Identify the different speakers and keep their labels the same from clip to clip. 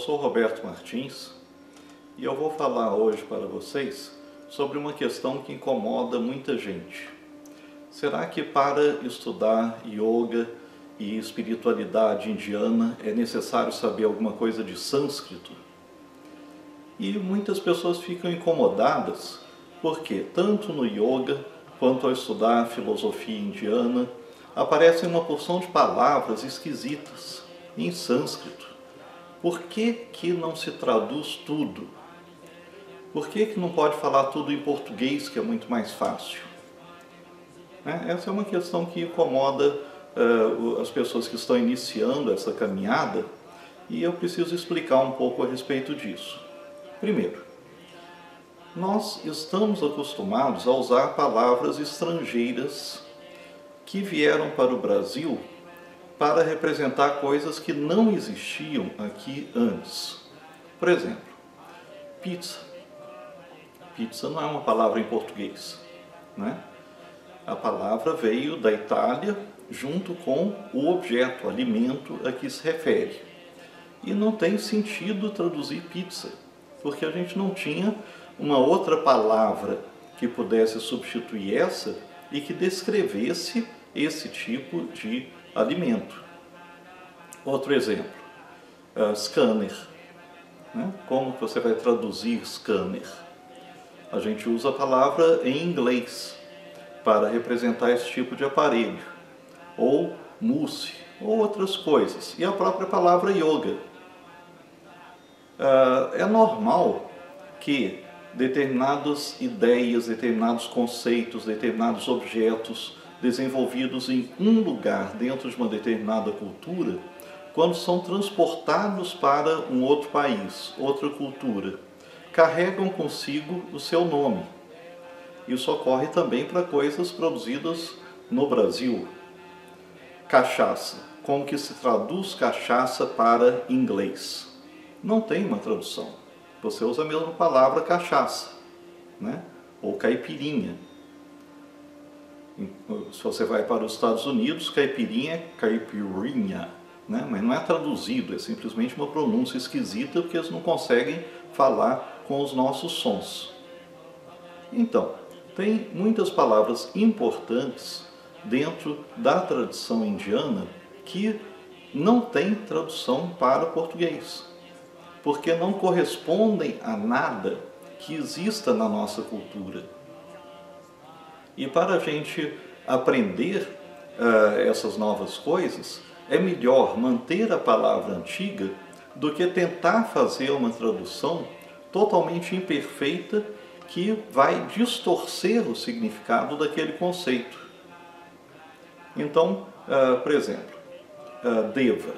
Speaker 1: sou Roberto Martins e eu vou falar hoje para vocês sobre uma questão que incomoda muita gente. Será que para estudar yoga e espiritualidade indiana é necessário saber alguma coisa de sânscrito? E muitas pessoas ficam incomodadas porque tanto no yoga quanto ao estudar filosofia indiana aparecem uma porção de palavras esquisitas em sânscrito. Por que não se traduz tudo? Por que não pode falar tudo em português, que é muito mais fácil? Essa é uma questão que incomoda as pessoas que estão iniciando essa caminhada e eu preciso explicar um pouco a respeito disso. Primeiro, nós estamos acostumados a usar palavras estrangeiras que vieram para o Brasil para representar coisas que não existiam aqui antes. Por exemplo, pizza. Pizza não é uma palavra em português, né? A palavra veio da Itália junto com o objeto, o alimento a que se refere. E não tem sentido traduzir pizza, porque a gente não tinha uma outra palavra que pudesse substituir essa e que descrevesse esse tipo de alimento. Outro exemplo, scanner. Como você vai traduzir scanner? A gente usa a palavra em inglês para representar esse tipo de aparelho, ou mousse, ou outras coisas, e a própria palavra yoga. É normal que determinadas ideias, determinados conceitos, determinados objetos desenvolvidos em um lugar dentro de uma determinada cultura, quando são transportados para um outro país, outra cultura, carregam consigo o seu nome. Isso ocorre também para coisas produzidas no Brasil. Cachaça. Como que se traduz cachaça para inglês? Não tem uma tradução. Você usa a mesma palavra cachaça, né? Ou caipirinha. Se você vai para os Estados Unidos, caipirinha é caipirinha, né? Mas não é traduzido, é simplesmente uma pronúncia esquisita porque eles não conseguem falar com os nossos sons. Então, tem muitas palavras importantes dentro da tradição indiana que não tem tradução para o português, porque não correspondem a nada que exista na nossa cultura. E para a gente aprender essas novas coisas, é melhor manter a palavra antiga do que tentar fazer uma tradução totalmente imperfeita que vai distorcer o significado daquele conceito. Então, por exemplo, Deva.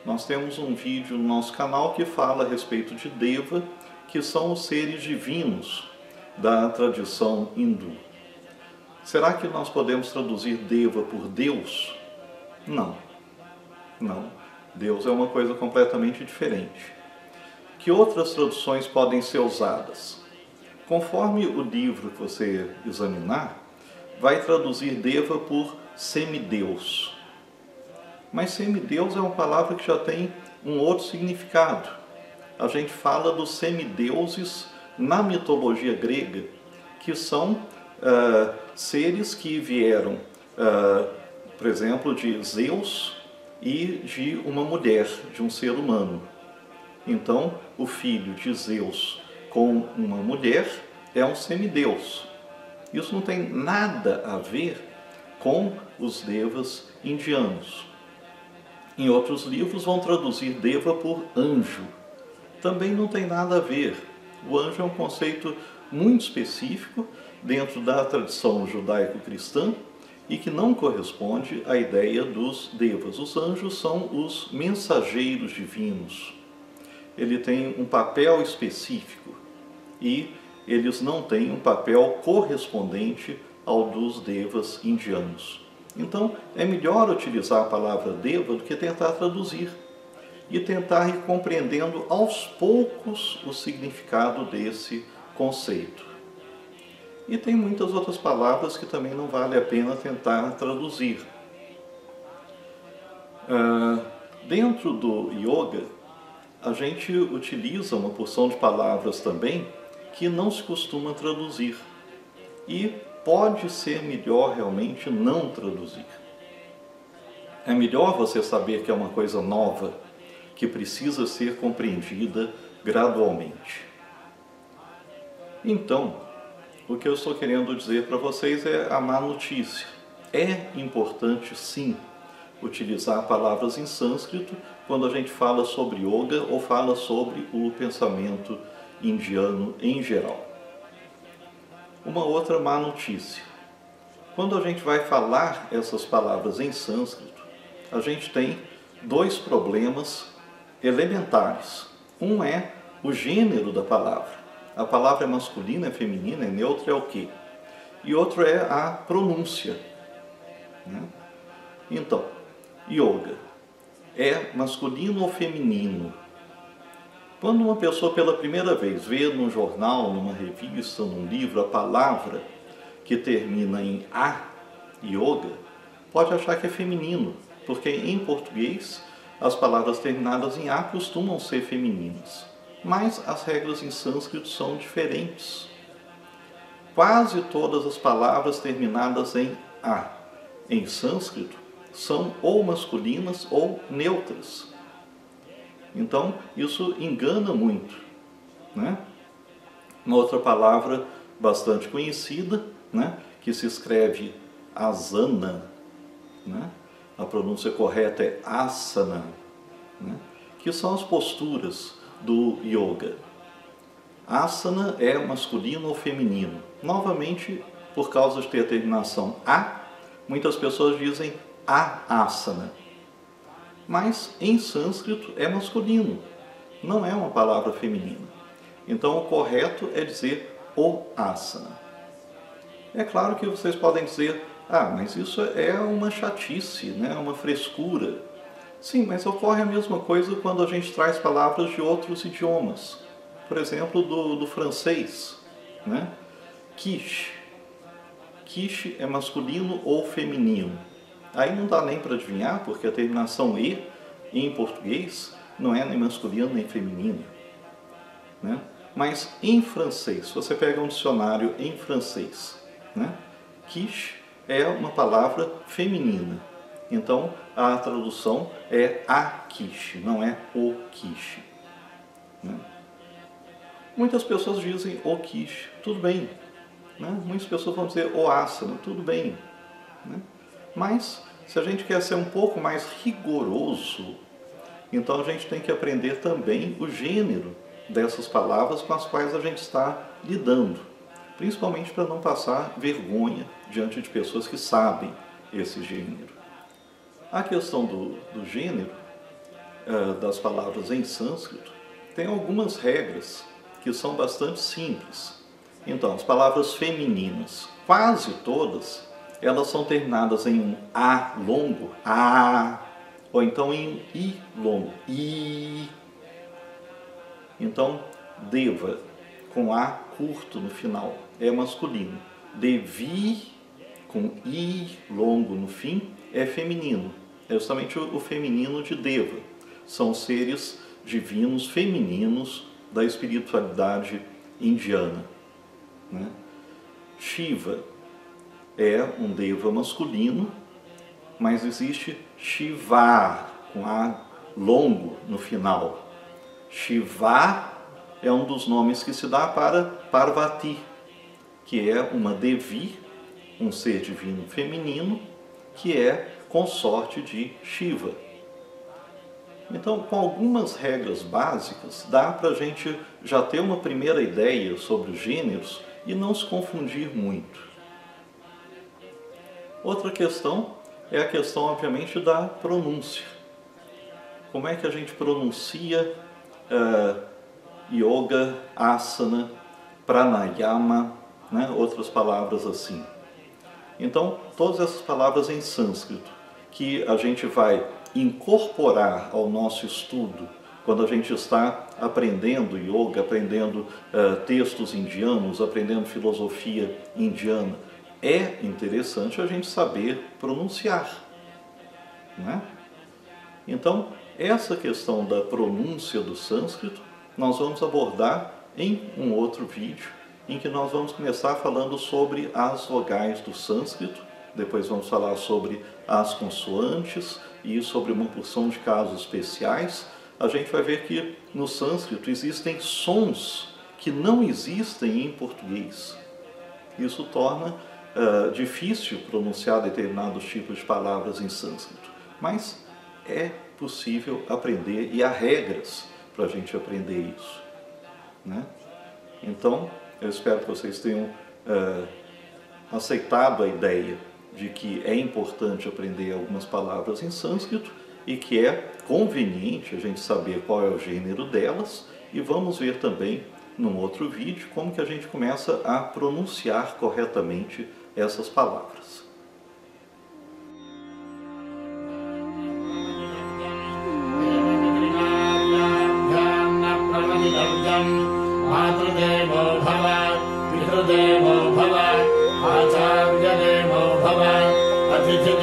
Speaker 1: Nós temos um vídeo no nosso canal que fala a respeito de Deva, que são os seres divinos da tradição hindu. Será que nós podemos traduzir Deva por Deus? Não. Não. Deus é uma coisa completamente diferente. Que outras traduções podem ser usadas? Conforme o livro que você examinar, vai traduzir Deva por semideus. Mas semideus é uma palavra que já tem um outro significado. A gente fala dos semideuses na mitologia grega, que são seres que vieram, por exemplo, de Zeus e de uma mulher, de um ser humano. Então, o filho de Zeus com uma mulher é um semideus. Isso não tem nada a ver com os devas indianos. Em outros livros vão traduzir Deva por anjo. Também não tem nada a ver. O anjo é um conceito muito específico dentro da tradição judaico-cristã e que não corresponde à ideia dos devas. Os anjos são os mensageiros divinos. Ele tem um papel específico e eles não têm um papel correspondente ao dos devas indianos. Então, é melhor utilizar a palavra deva do que tentar traduzir e tentar ir compreendendo aos poucos o significado desse conceito. E tem muitas outras palavras que também não vale a pena tentar traduzir. Dentro do yoga, a gente utiliza uma porção de palavras também que não se costuma traduzir. E pode ser melhor realmente não traduzir. É melhor você saber que é uma coisa nova, que precisa ser compreendida gradualmente. Então, o que eu estou querendo dizer para vocês é a má notícia. É importante, sim, utilizar palavras em sânscrito quando a gente fala sobre yoga ou fala sobre o pensamento indiano em geral. Uma outra má notícia. Quando a gente vai falar essas palavras em sânscrito, a gente tem dois problemas elementares. Um é o gênero da palavra. A palavra é masculina, é feminina, é neutra, é o quê? E outro é a pronúncia. Né? Então, yoga é masculino ou feminino? Quando uma pessoa pela primeira vez vê num jornal, numa revista, num livro, a palavra que termina em A, yoga, pode achar que é feminino, porque em português as palavras terminadas em A costumam ser femininas. Mas as regras em sânscrito são diferentes. Quase todas as palavras terminadas em A em sânscrito são ou masculinas ou neutras. Então, isso engana muito. Né? Uma outra palavra bastante conhecida, né? Que se escreve asana, né? A pronúncia correta é asana, né? Que são as posturas do yoga. Asana é masculino ou feminino. Novamente, por causa de ter a terminação A, muitas pessoas dizem a-asana. Mas em sânscrito é masculino, não é uma palavra feminina. Então o correto é dizer o asana. É claro que vocês podem dizer, mas isso é uma chatice, né? Uma frescura. Sim, mas ocorre a mesma coisa quando a gente traz palavras de outros idiomas. Por exemplo, do francês, né? Quiche. Quiche é masculino ou feminino? Aí não dá nem para adivinhar, porque a terminação E, em português, não é nem masculino nem feminino. Né? Mas em francês, se você pega um dicionário em francês, né? Quiche é uma palavra feminina. Então, a tradução é a quiche, não é o quiche. Né? Muitas pessoas dizem o quiche, tudo bem. Né? Muitas pessoas vão dizer o asana, tudo bem. Né? Mas, se a gente quer ser um pouco mais rigoroso, então a gente tem que aprender também o gênero dessas palavras com as quais a gente está lidando. Principalmente para não passar vergonha diante de pessoas que sabem esse gênero. A questão do gênero das palavras em sânscrito tem algumas regras que são bastante simples. Então, as palavras femininas, quase todas, elas são terminadas em um A longo, A, ou então em um I longo, I. Então, deva, com A curto no final, é masculino. Devi, com I longo no fim, é feminino. É justamente o feminino de Deva. São seres divinos femininos da espiritualidade indiana. Né? Shiva é um Deva masculino, mas existe Shiva, com A longo no final. Shiva é um dos nomes que se dá para Parvati, que é uma Devi, um ser divino feminino, que é consorte de Shiva. Então, com algumas regras básicas, dá para a gente já ter uma primeira ideia sobre os gêneros e não se confundir muito. Outra questão é a questão, obviamente, da pronúncia. Como é que a gente pronuncia yoga, asana, pranayama, né? Outras palavras assim. Então, todas essas palavras em sânscrito, que a gente vai incorporar ao nosso estudo, quando a gente está aprendendo yoga, aprendendo textos indianos, aprendendo filosofia indiana, é interessante a gente saber pronunciar. Né? Então, Essa questão da pronúncia do sânscrito nós vamos abordar em um outro vídeo, em que nós vamos começar falando sobre as vogais do sânscrito, depois vamos falar sobre as consoantes e sobre uma porção de casos especiais. A gente vai ver que no sânscrito existem sons que não existem em português. Isso torna difícil pronunciar determinados tipos de palavras em sânscrito, mas é possível aprender e há regras para a gente aprender isso, né? Então, eu espero que vocês tenham aceitado a ideia de que é importante aprender algumas palavras em sânscrito e que é conveniente a gente saber qual é o gênero delas, e vamos ver também num outro vídeo como que a gente começa a pronunciar corretamente essas palavras.
Speaker 2: Matradevo bhava, Pitradevo bhava, Acharya devo bhava, Atithi